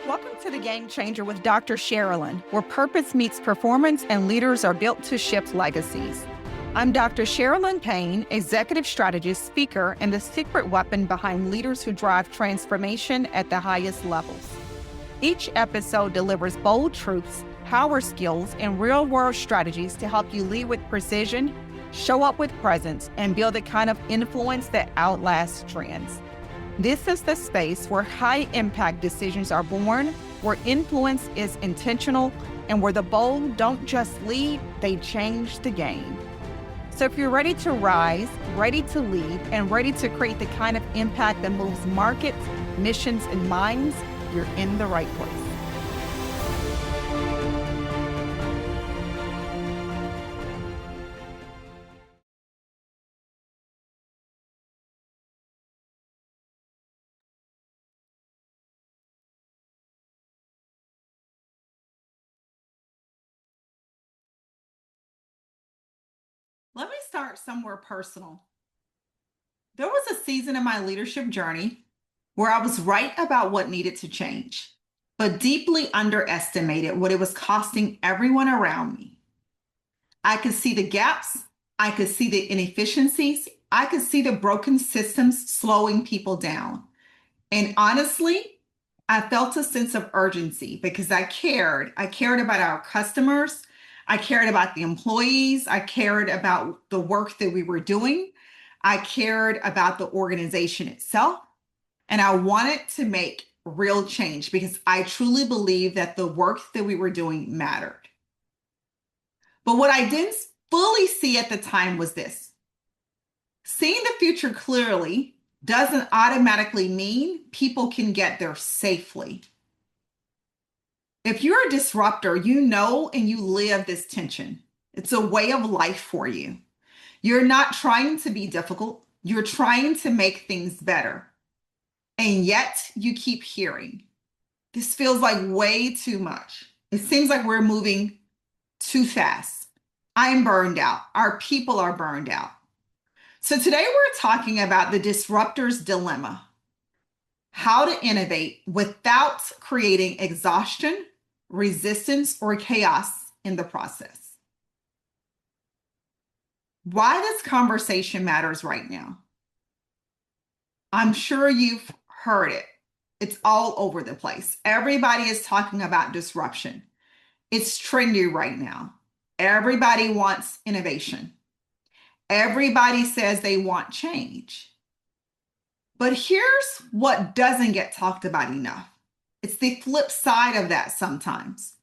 Welcome to The Game Changer with Dr. Sharalyn, where purpose meets performance and leaders are built to shift legacies. I'm Dr. Sharalyn Payne, executive strategist, speaker, and the secret weapon behind leaders who drive transformation at the highest levels. Each episode delivers bold truths, power skills, and real-world strategies to help you lead with precision, show up with presence, and build the kind of influence that outlasts trends. This is the space where high-impact decisions are born, where influence is intentional, and where the bold don't just lead, they change the game. So if you're ready to rise, ready to lead, and ready to create the kind of impact that moves markets, missions, and minds, you're in the right place. Let me start somewhere personal. There was a season in my leadership journey where I was right about what needed to change, but deeply underestimated what it was costing everyone around me. I could see the gaps, I could see the inefficiencies, I could see the broken systems slowing people down. And honestly, I felt a sense of urgency because I cared. I cared about our customers. I cared about the employees. I cared about the work that we were doing. I cared about the organization itself. And I wanted to make real change because I truly believe that the work that we were doing mattered. But what I didn't fully see at the time was this. Seeing the future clearly doesn't automatically mean people can get there safely. If you're a disruptor, you know and you live this tension. It's a way of life for you. You're not trying to be difficult. You're trying to make things better. And yet you keep hearing, this feels like way too much. It seems like we're moving too fast. I'm burned out. Our people are burned out. So today we're talking about the disruptor's dilemma, how to innovate without creating exhaustion, resistance, or chaos in the process. Why this conversation matters right now. I'm sure you've heard it. It's all over the place. Everybody is talking about disruption. It's trendy right now. Everybody wants innovation. Everybody says they want change. But here's what doesn't get talked about enough. It's the flip side of that sometimes.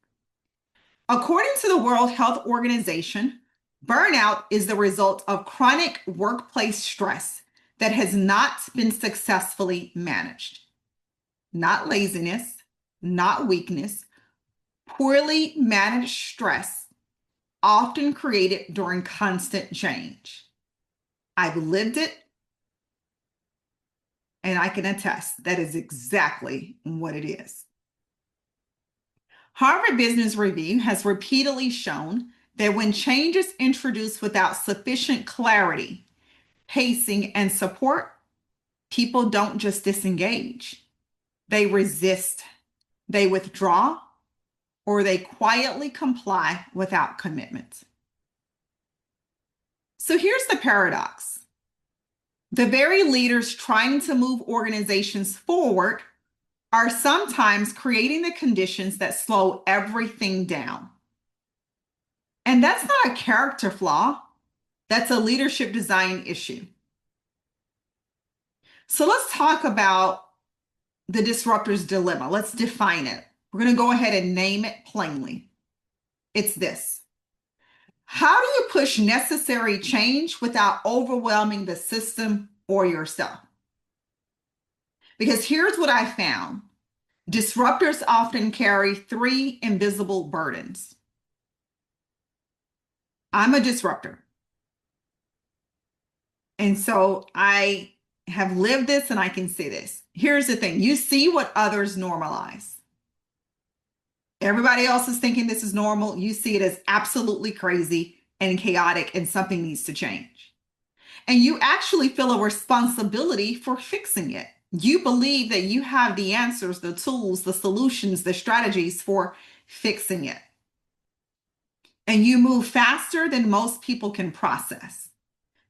According to the World Health Organization, burnout is the result of chronic workplace stress that has not been successfully managed. Not laziness, not weakness, poorly managed stress, often created during constant change. I've lived it, and I can attest that is exactly what it is. Harvard Business Review has repeatedly shown that when change is introduced without sufficient clarity, pacing, and support, people don't just disengage. They resist, they withdraw, or they quietly comply without commitment. So here's the paradox. The very leaders trying to move organizations forward are sometimes creating the conditions that slow everything down. And that's not a character flaw, that's a leadership design issue. So let's talk about the disruptor's dilemma. Let's define it. We're going to go ahead and name it plainly. It's this. How do you push necessary change without overwhelming the system or yourself? Because here's what I found. Disruptors often carry three invisible burdens. I'm a disruptor. And so I have lived this and I can see this. Here's the thing. You see what others normalize. Everybody else is thinking this is normal. You see it as absolutely crazy and chaotic and something needs to change. And you actually feel a responsibility for fixing it. You believe that you have the answers, the tools, the solutions, the strategies for fixing it. And you move faster than most people can process.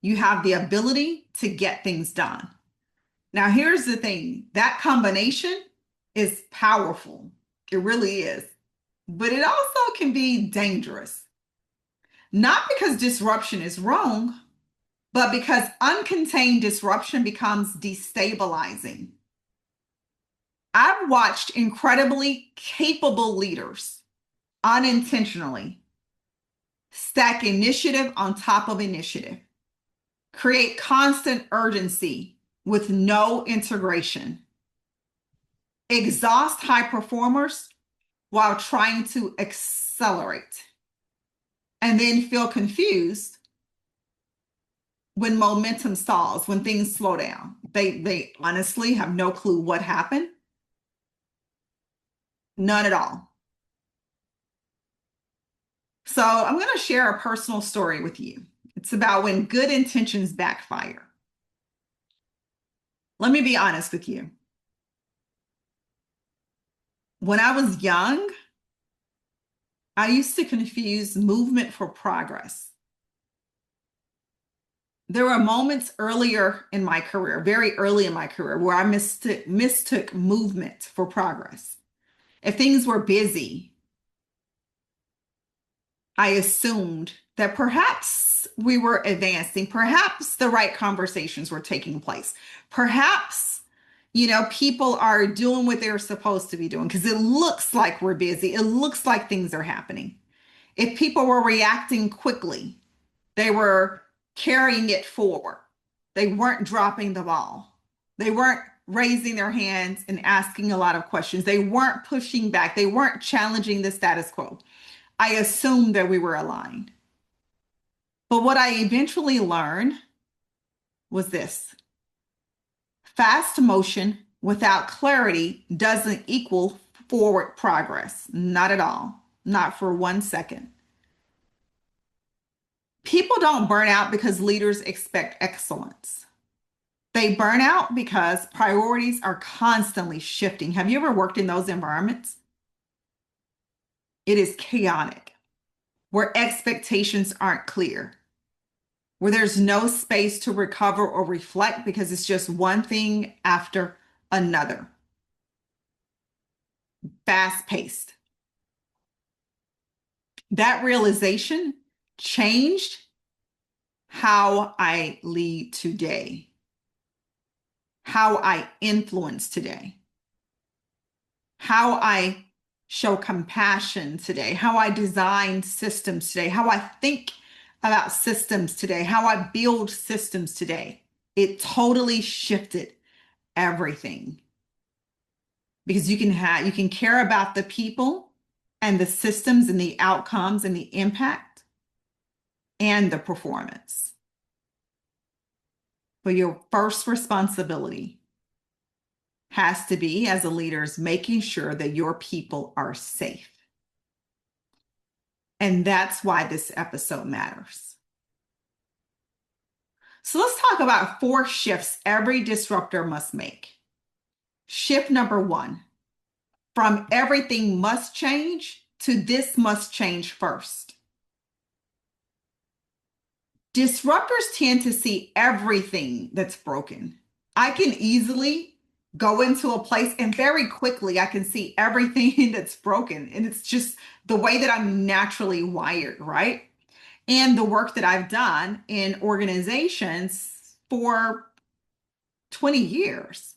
You have the ability to get things done. Now, here's the thing, that combination is powerful. It really is. But it also can be dangerous. Not because disruption is wrong, but because uncontained disruption becomes destabilizing. I've watched incredibly capable leaders unintentionally stack initiative on top of initiative, create constant urgency with no integration, exhaust high performers while trying to accelerate, and then feel confused when momentum stalls, when things slow down. They honestly have no clue what happened. None at all. So I'm going to share a personal story with you. It's about when good intentions backfire. Let me be honest with you. When I was young, I used to confuse movement for progress. There were moments earlier in my career, very early in my career, where I mistook movement for progress. If things were busy, I assumed that perhaps we were advancing, perhaps the right conversations were taking place, perhaps, people are doing what they're supposed to be doing because it looks like we're busy. It looks like things are happening. If people were reacting quickly, they were carrying it forward. They weren't dropping the ball. They weren't raising their hands and asking a lot of questions. They weren't pushing back. They weren't challenging the status quo. I assumed that we were aligned. But what I eventually learned was this: fast motion without clarity doesn't equal forward progress. Not at all. Not for 1 second. People don't burn out because leaders expect excellence. They burn out because priorities are constantly shifting. Have you ever worked in those environments? It is chaotic, where expectations aren't clear, where there's no space to recover or reflect because it's just one thing after another. Fast paced. That realization changed how I lead today, how I influence today, how I show compassion today, how I design systems today, how I think about systems today, how I build systems today. It totally shifted everything. Because you can care about the people and the systems and the outcomes and the impact and the performance. But your first responsibility has to be, as a leader, is making sure that your people are safe. And that's why this episode matters. So let's talk about 4 shifts every disruptor must make. Shift number 1, from everything must change to this must change first. Disruptors tend to see everything that's broken. I can easily go into a place and very quickly I can see everything that's broken. And it's just the way that I'm naturally wired, right? And the work that I've done in organizations for 20 years.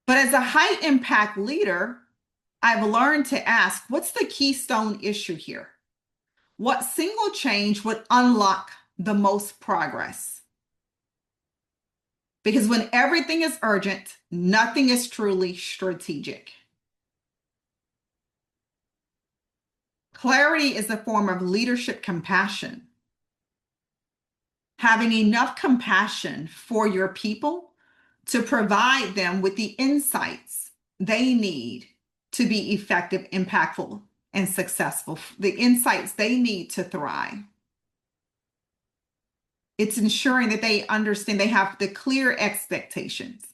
But as a high impact leader, I've learned to ask, what's the keystone issue here? What single change would unlock the most progress? Because when everything is urgent, nothing is truly strategic. Clarity is a form of leadership compassion. Having enough compassion for your people to provide them with the insights they need to be effective, impactful, and successful, the insights they need to thrive. It's ensuring that they understand they have the clear expectations.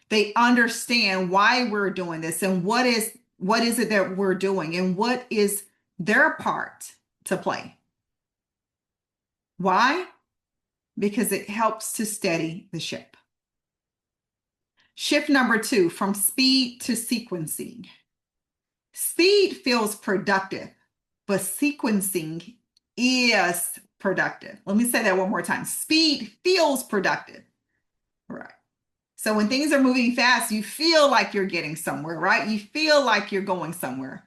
They understand why we're doing this and what is it that we're doing and what is their part to play. Why? Because it helps to steady the ship. Shift number 2, from speed to sequencing. Speed feels productive, but sequencing is productive. Let me say that one more time. Speed feels productive. Right. So when things are moving fast, you feel like you're getting somewhere, right? You feel like you're going somewhere.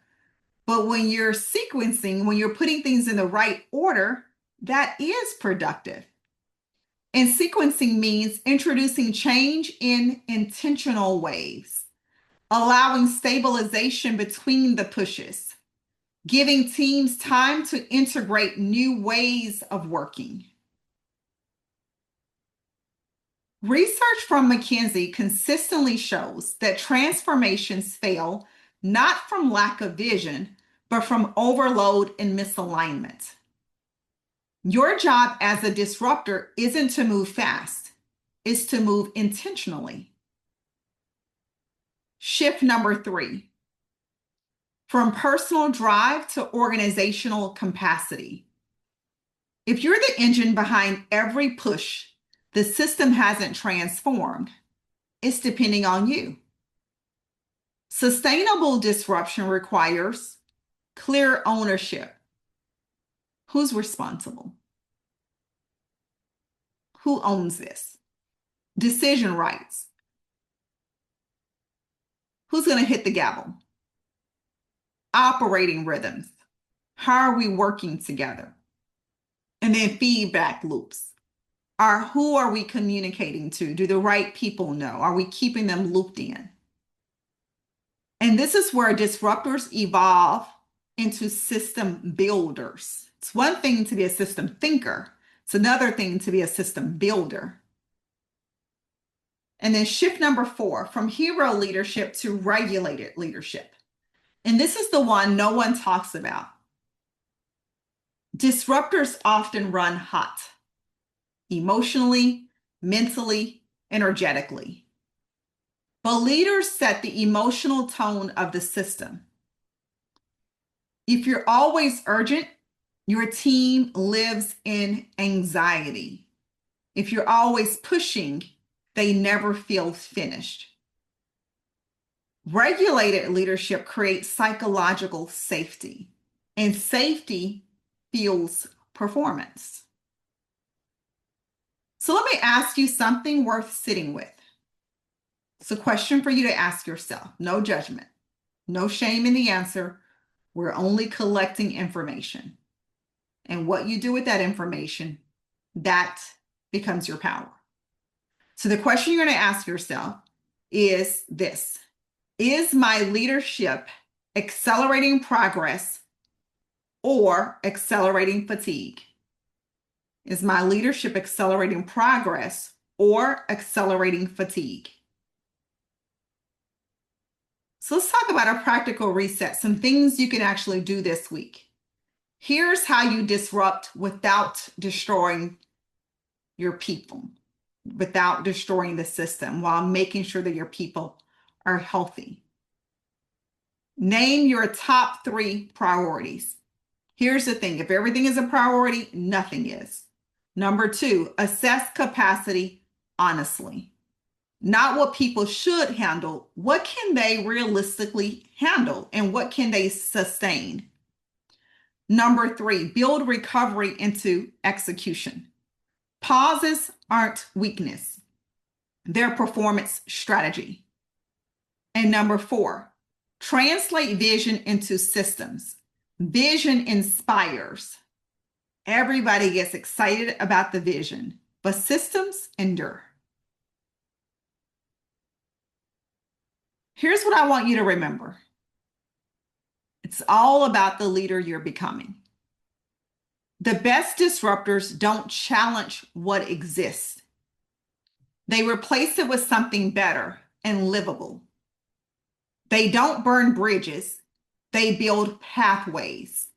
But when you're sequencing, when you're putting things in the right order, that is productive. And sequencing means introducing change in intentional ways, allowing stabilization between the pushes, giving teams time to integrate new ways of working. Research from McKinsey consistently shows that transformations fail not from lack of vision, but from overload and misalignment. Your job as a disruptor isn't to move fast, it's to move intentionally. Shift number 3, from personal drive to organizational capacity. If you're the engine behind every push, the system hasn't transformed. It's depending on you. Sustainable disruption requires clear ownership. Who's responsible? Who owns this? Decision rights. Who's going to hit the gavel? Operating rhythms. How are we working together? And then feedback loops. Who are we communicating to? Do the right people know? Are we keeping them looped in? And this is where disruptors evolve into system builders. It's one thing to be a system thinker. It's another thing to be a system builder. And then shift number 4, from hero leadership to regulated leadership. And this is the one no one talks about. Disruptors often run hot, emotionally, mentally, energetically. But leaders set the emotional tone of the system. If you're always urgent, your team lives in anxiety. If you're always pushing, they never feel finished. Regulated leadership creates psychological safety, and safety fuels performance. So let me ask you something worth sitting with. It's a question for you to ask yourself. No judgment, no shame in the answer. We're only collecting information. And what you do with that information, that becomes your power. So the question you're going to ask yourself is this: is my leadership accelerating progress or accelerating fatigue? Is my leadership accelerating progress or accelerating fatigue? So let's talk about a practical reset, some things you can actually do this week. Here's how you disrupt without destroying your people, without destroying the system, while making sure that your people are healthy. Name your top 3 priorities. Here's the thing: if everything is a priority, nothing is. Number 2, assess capacity honestly. Not what people should handle. What can they realistically handle and what can they sustain? Number 3, build recovery into execution. Pauses aren't weakness, they're performance strategy. And number 4, translate vision into systems. Vision inspires. Everybody gets excited about the vision, but systems endure. Here's what I want you to remember. It's all about the leader you're becoming. The best disruptors don't challenge what exists. They replace it with something better and livable. They don't burn bridges. They build pathways.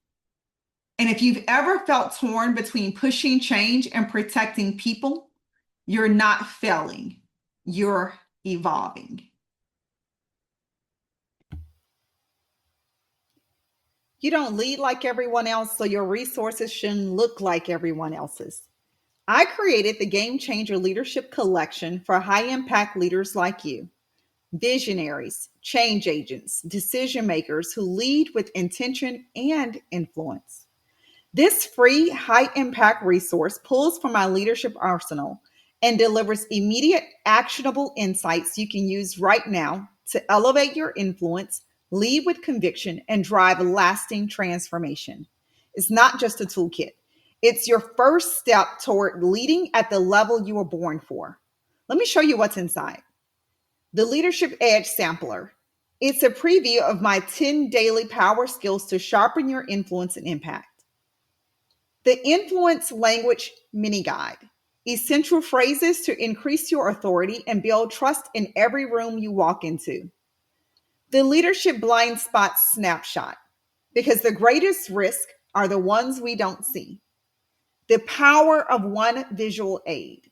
And if you've ever felt torn between pushing change and protecting people, you're not failing. You're evolving. You don't lead like everyone else, so your resources shouldn't look like everyone else's. I created the Game Changer Leadership Collection for high impact leaders like you, visionaries, change agents, decision makers who lead with intention and influence. This free, high impact resource pulls from my leadership arsenal and delivers immediate, actionable insights you can use right now to elevate your influence, lead with conviction, and drive lasting transformation. It's not just a toolkit, it's your first step toward leading at the level you were born for. Let me show you what's inside. The Leadership Edge Sampler. It's a preview of my 10 daily power skills to sharpen your influence and impact. The Influence Language Mini Guide. Essential phrases to increase your authority and build trust in every room you walk into. The Leadership Blind Spot Snapshot. Because the greatest risk are the ones we don't see. The Power of One Visual Aid.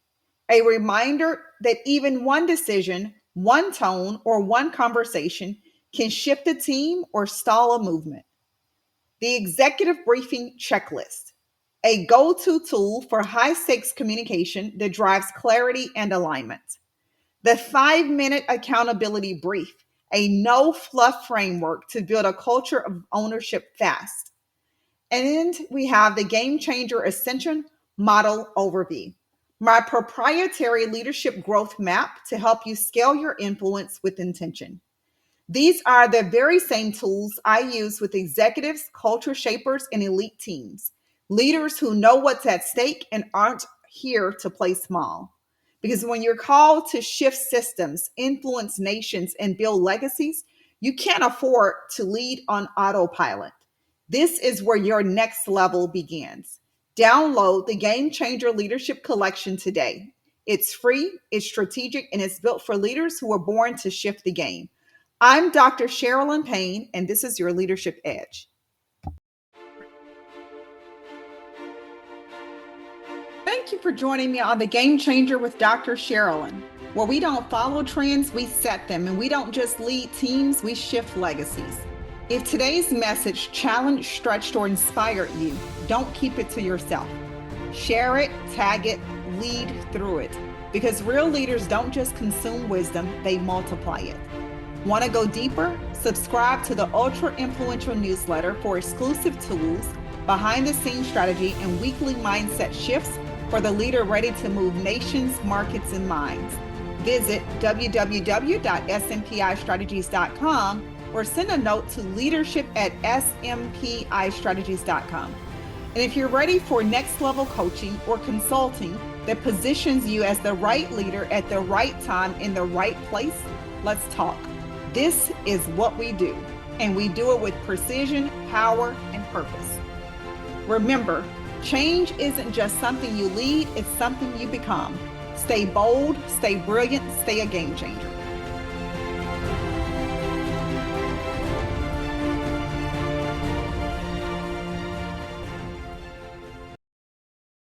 A reminder that even one decision, one tone, or one conversation can shift a team or stall a movement. The Executive Briefing Checklist, a go-to tool for high-stakes communication that drives clarity and alignment. The 5-minute accountability brief, a no-fluff framework to build a culture of ownership fast. And we have the Game Changer Ascension Model Overview, my proprietary leadership growth map to help you scale your influence with intention. These are the very same tools I use with executives, culture shapers, and elite teams, leaders who know what's at stake and aren't here to play small. Because when you're called to shift systems, influence nations, and build legacies, you can't afford to lead on autopilot. This is where your next level begins. Download the Game Changer Leadership Collection today. It's free, it's strategic, and it's built for leaders who are born to shift the game. I'm Dr. Sharalyn Payne, and this is your Leadership Edge. Thank you for joining me on the Game Changer with Dr. Sharalyn, where we don't follow trends, we set them, and we don't just lead teams, we shift legacies. If today's message challenged, stretched, or inspired you, don't keep it to yourself. Share it, tag it, lead through it, because real leaders don't just consume wisdom, they multiply it. Want to go deeper? Subscribe to the Ultra Influential newsletter for exclusive tools, behind-the-scenes strategy, and weekly mindset shifts for the leader ready to move nations, markets, and minds. Visit www.smpistrategies.com or send a note to leadership@smpistrategies.com. And if you're ready for next level coaching or consulting that positions you as the right leader at the right time in the right place, let's talk. This is what we do, and we do it with precision, power, and purpose. Remember, change isn't just something you lead, it's something you become. Stay bold, stay brilliant, stay a game changer.